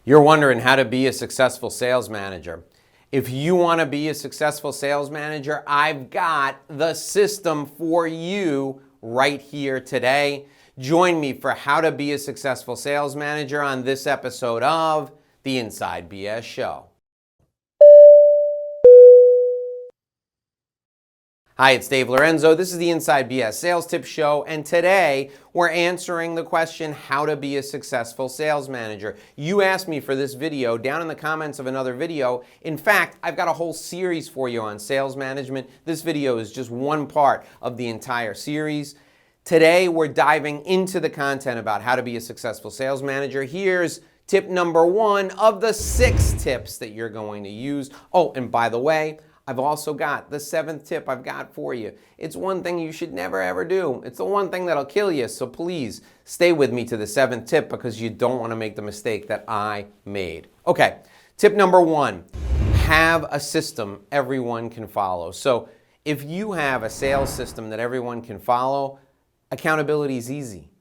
You're wondering how to be a successful sales manager. If you want to be a successful sales manager, I've got the system for you right here today. Join me for how to be a successful sales manager on this episode of The Inside BS Show. Hi, it's Dave Lorenzo. This is the Inside BS Sales Tip Show, and today we're answering the question, how to be a successful sales manager. You asked me for this video down in the comments of another video. In fact, I've got a whole series for you on sales management. This video is just one part of the entire series. Today, we're diving into the content about how to be a successful sales manager. Here's tip number 1 of the 6 tips that you're going to use. Oh, and by the way, I've also got the 7th tip I've got for you. It's one thing you should never ever do. It's the one thing that'll kill you. So please stay with me to the 7th tip because you don't want to make the mistake that I made. Okay, tip number 1, have a system everyone can follow. So if you have a sales system that everyone can follow, accountability is easy.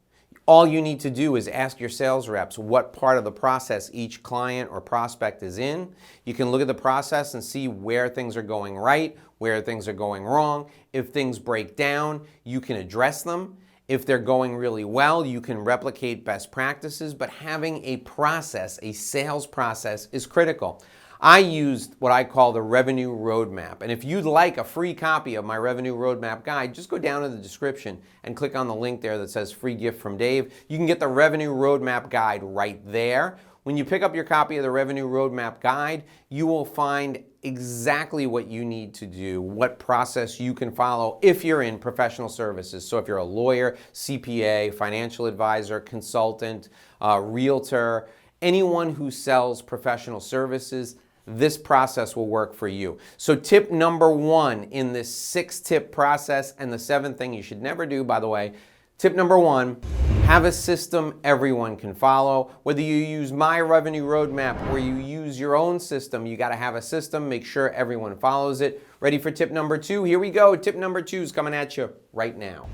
All you need to do is ask your sales reps what part of the process each client or prospect is in. You can look at the process and see where things are going right, where things are going wrong. If things break down, you can address them. If they're going really well, you can replicate best practices, but having a process, a sales process, is critical. I used what I call the revenue roadmap. And if you'd like a free copy of my revenue roadmap guide, just go down in the description and click on the link there that says free gift from Dave. You can get the revenue roadmap guide right there. When you pick up your copy of the revenue roadmap guide, you will find exactly what you need to do, what process you can follow if you're in professional services. So if you're a lawyer, CPA, financial advisor, consultant, realtor, anyone who sells professional services, this process will work for you. So tip number 1 in this 6-tip process, and the 7th thing you should never do, by the way, tip number 1, have a system everyone can follow. Whether you use my revenue roadmap or you use your own system, you got to have a system, make sure everyone follows it. Ready for tip number 2? Here we go. Tip number 2 is coming at you right now.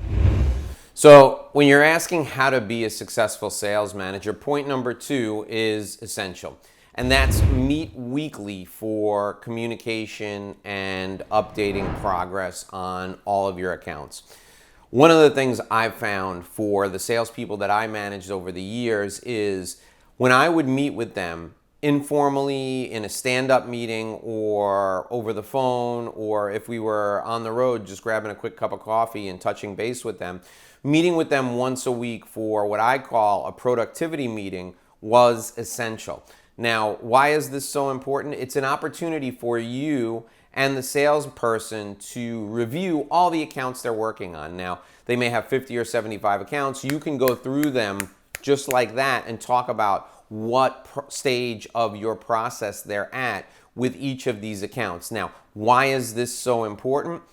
So when you're asking how to be a successful sales manager, point number 2 is essential. And that's meet weekly for communication and updating progress on all of your accounts. One of the things I've found for the salespeople that I managed over the years is when I would meet with them informally in a stand-up meeting or over the phone, or if we were on the road just grabbing a quick cup of coffee and touching base with them, meeting with them once a week for what I call a productivity meeting was essential. Now, why is this so important? It's an opportunity for you and the salesperson to review all the accounts they're working on. Now, they may have 50 or 75 accounts. You can go through them just like that and talk about what stage of your process they're at with each of these accounts. Now, why is this so important?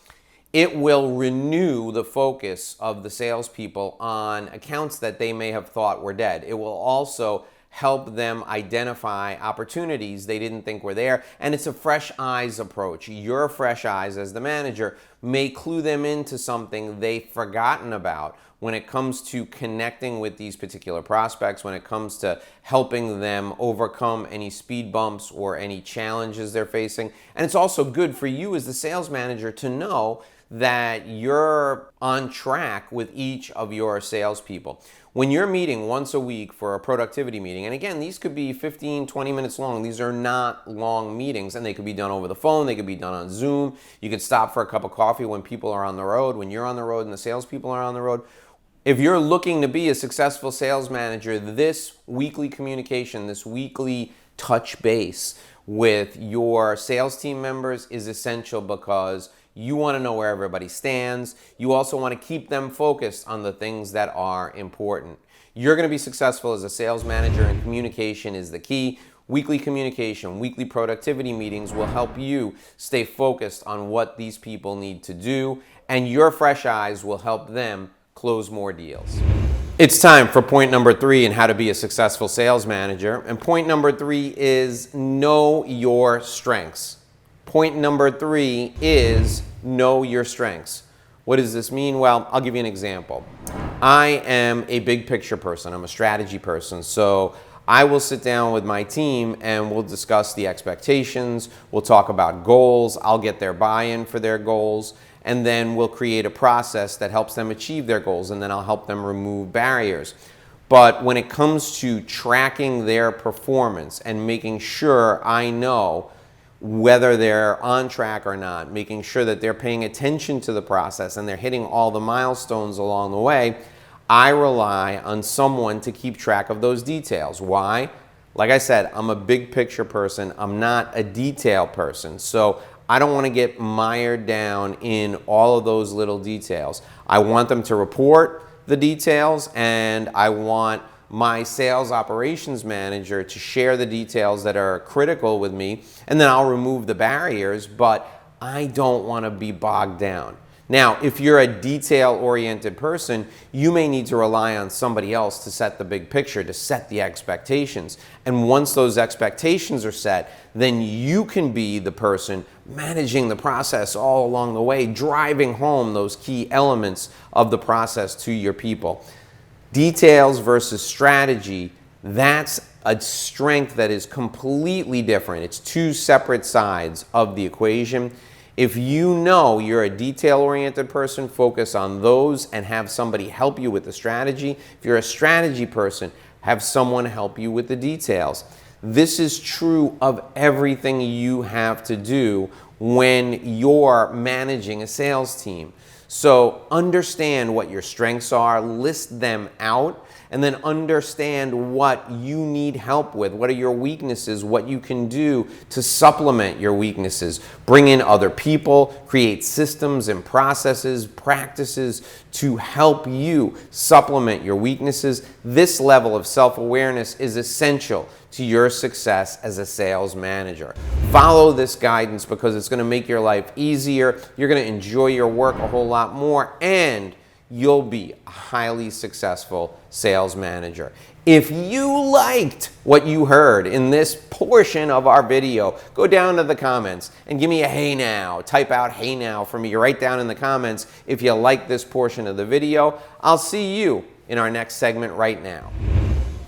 It will renew the focus of the salespeople on accounts that they may have thought were dead. It will also help them identify opportunities they didn't think were there. And it's a fresh eyes approach. Your fresh eyes as the manager may clue them into something they've forgotten about when it comes to connecting with these particular prospects, when it comes to helping them overcome any speed bumps or any challenges they're facing. And it's also good for you as the sales manager to know that you're on track with each of your salespeople. When you're meeting once a week for a productivity meeting, and again, these could be 15, 20 minutes long. These are not long meetings, and they could be done over the phone. They could be done on Zoom. You could stop for a cup of coffee when people are on the road, when you're on the road and the salespeople are on the road. If you're looking to be a successful sales manager, this weekly communication, this weekly touch base with your sales team members is essential because you want to know where everybody stands. You also want to keep them focused on the things that are important. You're going to be successful as a sales manager, and communication is the key. Weekly communication, weekly productivity meetings will help you stay focused on what these people need to do, and your fresh eyes will help them close more deals. It's time for point number 3 in how to be a successful sales manager. And point number 3 is know your strengths. Point number 3 is know your strengths. What does this mean? Well, I'll give you an example. I am a big picture person. I'm a strategy person. So I will sit down with my team and we'll discuss the expectations, we'll talk about goals, I'll get their buy-in for their goals, and then we'll create a process that helps them achieve their goals, and then I'll help them remove barriers. But when it comes to tracking their performance and making sure I know whether they're on track or not, making sure that they're paying attention to the process and they're hitting all the milestones along the way, I rely on someone to keep track of those details. Why? Like I said, I'm a big picture person. I'm not a detail person. So I don't want to get mired down in all of those little details. I want them to report the details, and I want my sales operations manager to share the details that are critical with me, and then I'll remove the barriers, but I don't want to be bogged down. Now, if you're a detail-oriented person, you may need to rely on somebody else to set the big picture, to set the expectations. And once those expectations are set, then you can be the person managing the process all along the way, driving home those key elements of the process to your people. Details versus strategy, that's a strength that is completely different. It's two separate sides of the equation. If you know you're a detail-oriented person, focus on those and have somebody help you with the strategy. If you're a strategy person, have someone help you with the details. This is true of everything you have to do when you're managing a sales team. So understand what your strengths are, list them out, and then understand what you need help with. What are your weaknesses? What you can do to supplement your weaknesses. Bring in other people, create systems and processes, practices to help you supplement your weaknesses. This level of self-awareness is essential to your success as a sales manager. Follow this guidance because it's going to make your life easier. You're going to enjoy your work a whole lot more, and you'll be a highly successful sales manager. If you liked what you heard in this portion of our video, go down to the comments and give me a hey now. Type out hey now for me right down in the comments if you like this portion of the video. I'll see you in our next segment right now.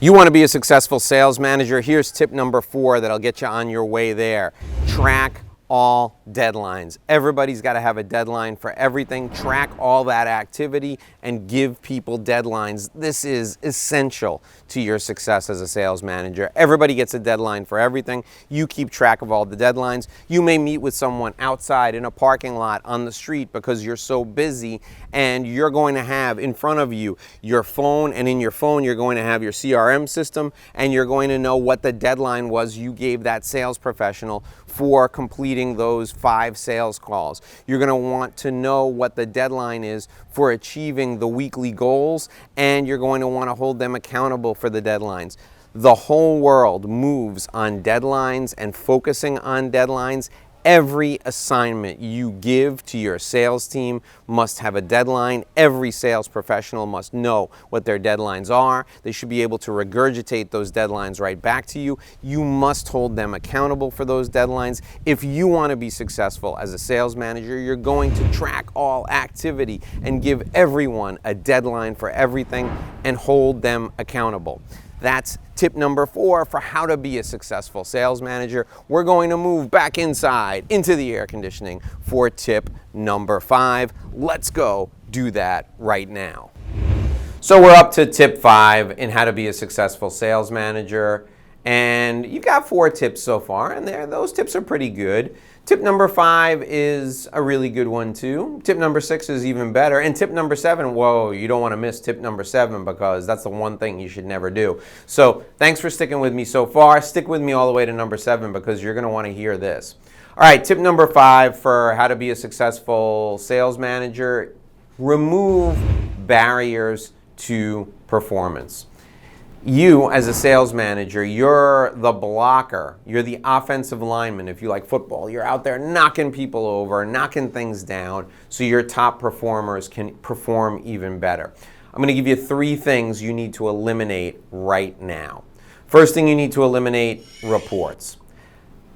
You want to be a successful sales manager? Here's tip number 4 that'll get you on your way there. Track all deadlines. Everybody's got to have a deadline for everything. Track all that activity and give people deadlines. This is essential to your success as a sales manager. Everybody gets a deadline for everything. You keep track of all the deadlines. You may meet with someone outside in a parking lot on the street because you're so busy, and you're going to have in front of you your phone, and in your phone you're going to have your CRM system, and you're going to know what the deadline was you gave that sales professional for completing those 5 sales calls. You're going to want to know what the deadline is for achieving the weekly goals, and you're going to want to hold them accountable for the deadlines. The whole world moves on deadlines and focusing on deadlines. Every assignment you give to your sales team must have a deadline. Every sales professional must know what their deadlines are. They should be able to regurgitate those deadlines right back to you. You must hold them accountable for those deadlines. If you want to be successful as a sales manager, you're going to track all activity and give everyone a deadline for everything and hold them accountable. That's tip number 4 for how to be a successful sales manager. We're going to move back inside into the air conditioning for tip number 5. Let's go do that right now. So we're up to tip 5 in how to be a successful sales manager. And you've got 4 tips so far, and those tips are pretty good. Tip number 5 is a really good one too. Tip number 6 is even better. And tip number 7, whoa, you don't want to miss tip number 7 because that's the one thing you should never do. So thanks for sticking with me so far. Stick with me all the way to number 7 because you're going to want to hear this. All right, tip number 5 for how to be a successful sales manager: remove barriers to performance. You, as a sales manager, you're the blocker. You're the offensive lineman. If you like football, you're out there knocking people over, knocking things down so your top performers can perform even better. I'm going to give you 3 things you need to eliminate right now. First thing you need to eliminate: reports.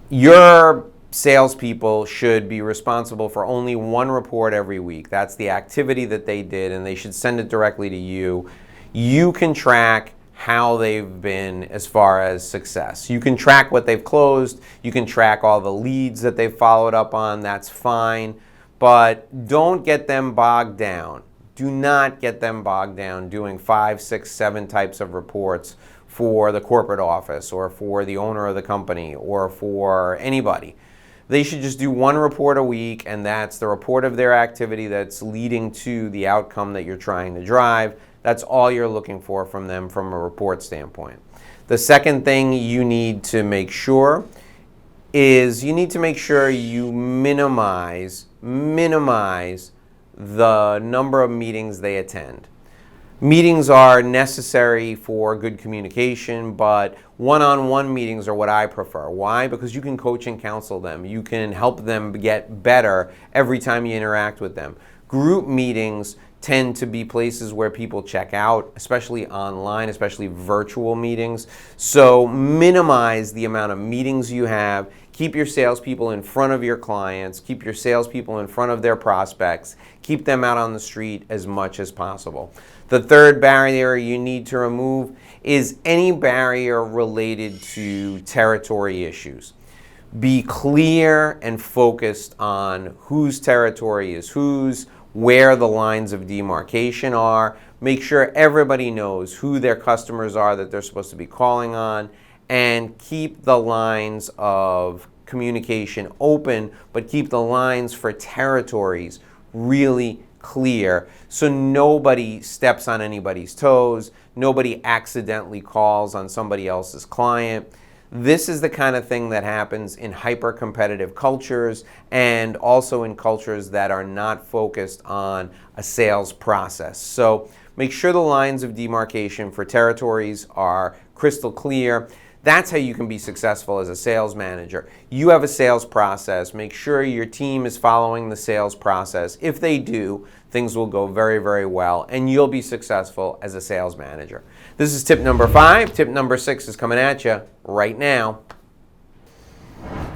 Your salespeople should be responsible for only 1 report every week. That's the activity that they did, and they should send it directly to you. You can track how they've been as far as success. You can track what they've closed, you can track all the leads that they've followed up on, that's fine, but don't get them bogged down. Do not get them bogged down doing 5, 6, 7 types of reports for the corporate office or for the owner of the company or for anybody. They should just do 1 report a week, and that's the report of their activity that's leading to the outcome that you're trying to drive. That's all you're looking for from them from a report standpoint. The second thing you need to make sure is you need to make sure you minimize the number of meetings they attend. Meetings are necessary for good communication, but one-on-one meetings are what I prefer. Why? Because you can coach and counsel them. You can help them get better every time you interact with them. Group meetings tend to be places where people check out, especially online, especially virtual meetings. So minimize the amount of meetings you have. Keep your salespeople in front of your clients. Keep your salespeople in front of their prospects. Keep them out on the street as much as possible. The third barrier you need to remove is any barrier related to territory issues. Be clear and focused on whose territory is whose, where the lines of demarcation are. Make sure everybody knows who their customers are that they're supposed to be calling on, and keep the lines of communication open, but keep the lines for territories really clear so nobody steps on anybody's toes, nobody accidentally calls on somebody else's client. This is the kind of thing that happens in hyper-competitive cultures and also in cultures that are not focused on a sales process. So make sure the lines of demarcation for territories are crystal clear. That's how you can be successful as a sales manager. You have a sales process. Make sure your team is following the sales process. If they do, things will go very, very well, and you'll be successful as a sales manager. This is tip number 5. Tip number 6 is coming at you right now.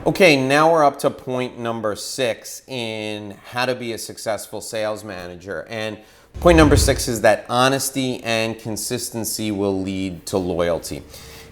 Okay, now we're up to point number 6 in how to be a successful sales manager. And point number 6 is that honesty and consistency will lead to loyalty.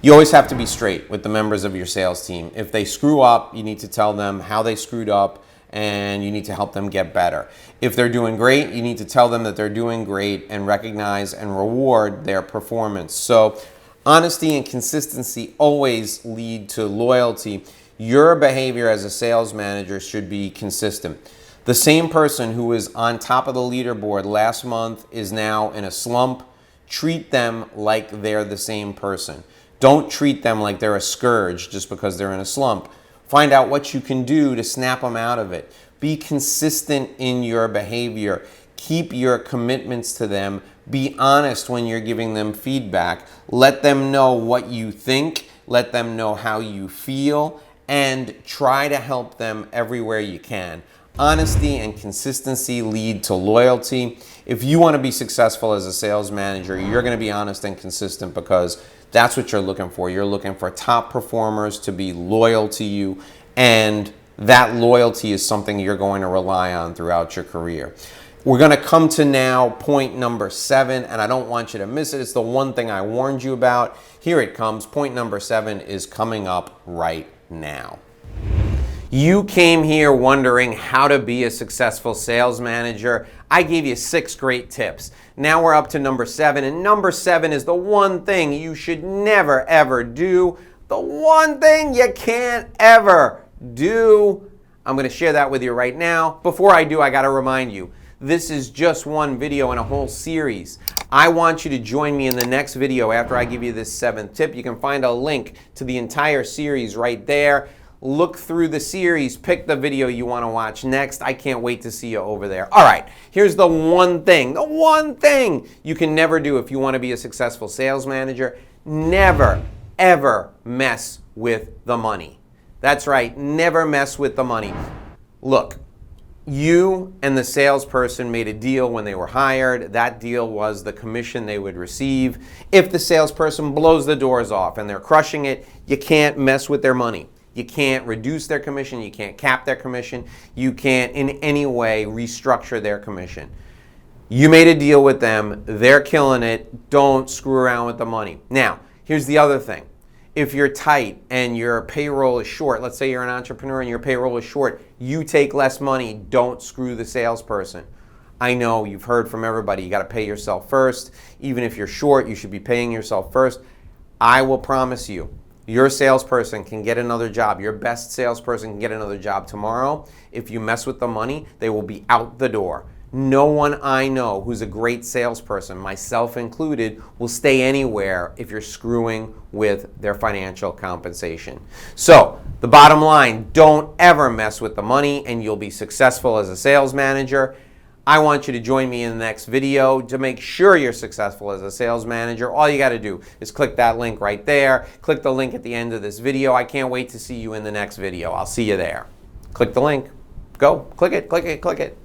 You always have to be straight with the members of your sales team. If they screw up, you need to tell them how they screwed up, and you need to help them get better. If they're doing great, you need to tell them that they're doing great and recognize and reward their performance. So honesty and consistency always lead to loyalty. Your behavior as a sales manager should be consistent. The same person who was on top of the leaderboard last month is now in a slump. Treat them like they're the same person. Don't treat them like they're a scourge just because they're in a slump. Find out what you can do to snap them out of it. Be consistent in your behavior. Keep your commitments to them. Be honest when you're giving them feedback. Let them know what you think. Let them know how you feel. And try to help them everywhere you can. Honesty and consistency lead to loyalty. If you want to be successful as a sales manager, you're going to be honest and consistent because that's what you're looking for. You're looking for top performers to be loyal to you, and that loyalty is something you're going to rely on throughout your career. We're going to come to now point number 7, and I don't want you to miss it. It's the one thing I warned you about. Here it comes. Point number 7 is coming up right now. You came here wondering how to be a successful sales manager. I gave you 6 great tips. Now we're up to number 7, and number 7 is the one thing you should never ever do. The one thing you can't ever do. I'm going to share that with you right now. Before I do, I got to remind you, this is just one video in a whole series. I want you to join me in the next video after I give you this 7th tip. You can find a link to the entire series right there. Look through the series, pick the video you want to watch next. I can't wait to see you over there. All right, here's the one thing you can never do if you want to be a successful sales manager. Never, ever mess with the money. That's right, never mess with the money. Look, you and the salesperson made a deal when they were hired. That deal was the commission they would receive. If the salesperson blows the doors off and they're crushing it, you can't mess with their money. You can't reduce their commission. You can't cap their commission. You can't in any way restructure their commission. You made a deal with them. They're killing it. Don't screw around with the money. Now, here's the other thing. If you're tight and your payroll is short, let's say you're an entrepreneur and your payroll is short, you take less money. Don't screw the salesperson. I know you've heard from everybody, you got to pay yourself first. Even if you're short, you should be paying yourself first. I will promise you, your salesperson can get another job. Your best salesperson can get another job tomorrow. If you mess with the money, they will be out the door. No one I know who's a great salesperson, myself included, will stay anywhere if you're screwing with their financial compensation. So, the bottom line, don't ever mess with the money and you'll be successful as a sales manager. I want you to join me in the next video to make sure you're successful as a sales manager. All you got to do is click that link right there. Click the link at the end of this video. I can't wait to see you in the next video. I'll see you there. Click the link. Go. Click it, click it, click it.